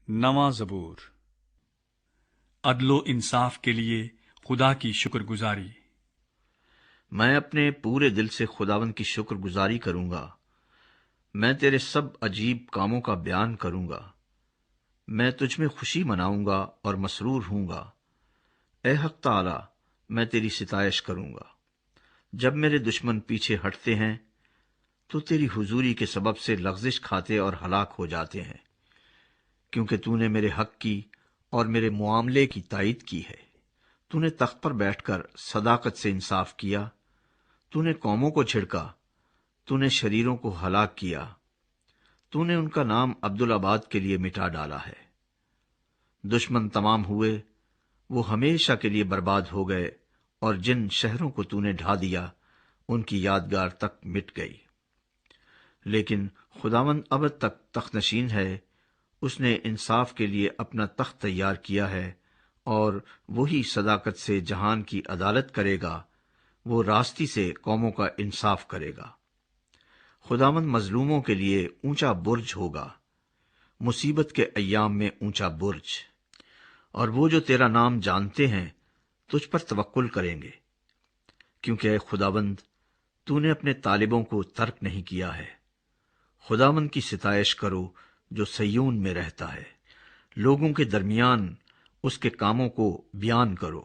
نواں زبور۔ عدل و انصاف کے لیے خدا کی شکر گزاری۔ میں اپنے پورے دل سے خداوند کی شکر گزاری کروں گا۔ میں تیرے سب عجیب کاموں کا بیان کروں گا۔ میں تجھ میں خوشی مناؤں گا اور مسرور ہوں گا۔ اے حق تعالی، میں تیری ستائش کروں گا۔ جب میرے دشمن پیچھے ہٹتے ہیں تو تیری حضوری کے سبب سے لغزش کھاتے اور ہلاک ہو جاتے ہیں، کیونکہ تو نے میرے حق کی اور میرے معاملے کی تائید کی ہے۔ تو نے تخت پر بیٹھ کر صداقت سے انصاف کیا۔ تو نے قوموں کو جھڑکا، تو نے شریروں کو ہلاک کیا۔ تو نے ان کا نام عبدالآباد کے لیے مٹا ڈالا ہے۔ دشمن تمام ہوئے، وہ ہمیشہ کے لیے برباد ہو گئے، اور جن شہروں کو تو نے ڈھا دیا ان کی یادگار تک مٹ گئی۔ لیکن خداوند ابد تک تخت نشین ہے، اس نے انصاف کے لیے اپنا تخت تیار کیا ہے، اور وہی صداقت سے جہان کی عدالت کرے گا۔ وہ راستی سے قوموں کا انصاف کرے گا۔ خداوند مظلوموں کے لیے اونچا برج ہوگا، مصیبت کے ایام میں اونچا برج، اور وہ جو تیرا نام جانتے ہیں تجھ پر توکل کریں گے، کیونکہ اے خداوند تو نے اپنے طالبوں کو ترک نہیں کیا ہے۔ خداوند کی ستائش کرو جو سیون میں رہتا ہے، لوگوں کے درمیان اس کے کاموں کو بیان کرو،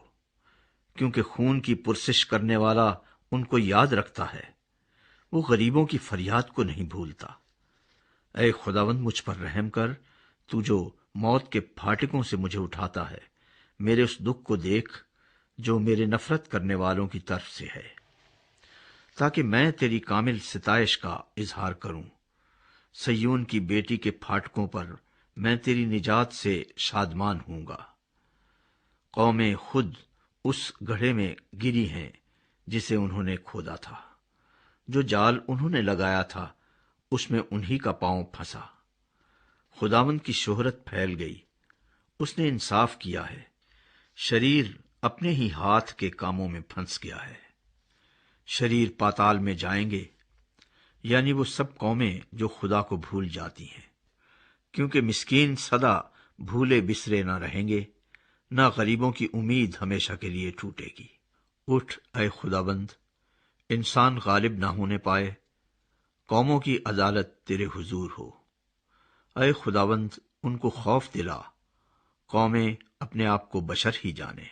کیونکہ خون کی پرسش کرنے والا ان کو یاد رکھتا ہے، وہ غریبوں کی فریاد کو نہیں بھولتا۔ اے خداوند مجھ پر رحم کر، تو جو موت کے پھاٹکوں سے مجھے اٹھاتا ہے، میرے اس دکھ کو دیکھ جو میرے نفرت کرنے والوں کی طرف سے ہے، تاکہ میں تیری کامل ستائش کا اظہار کروں۔ سیون کی بیٹی کے پھاٹکوں پر میں تیری نجات سے شادمان ہوں گا۔ قومیں خود اس گڑھے میں گری ہیں جسے انہوں نے کھودا تھا، جو جال انہوں نے لگایا تھا اس میں انہی کا پاؤں پھنسا۔ خداوند کی شہرت پھیل گئی، اس نے انصاف کیا ہے، شریر اپنے ہی ہاتھ کے کاموں میں پھنس گیا ہے۔ شریر پاتال میں جائیں گے، یعنی وہ سب قومیں جو خدا کو بھول جاتی ہیں، کیونکہ مسکین سدا بھولے بسرے نہ رہیں گے، نہ غریبوں کی امید ہمیشہ کے لیے ٹوٹے گی۔ اٹھ اے خداوند، انسان غالب نہ ہونے پائے، قوموں کی عدالت تیرے حضور ہو۔ اے خداوند ان کو خوف دلا، قومیں اپنے آپ کو بشر ہی جانے۔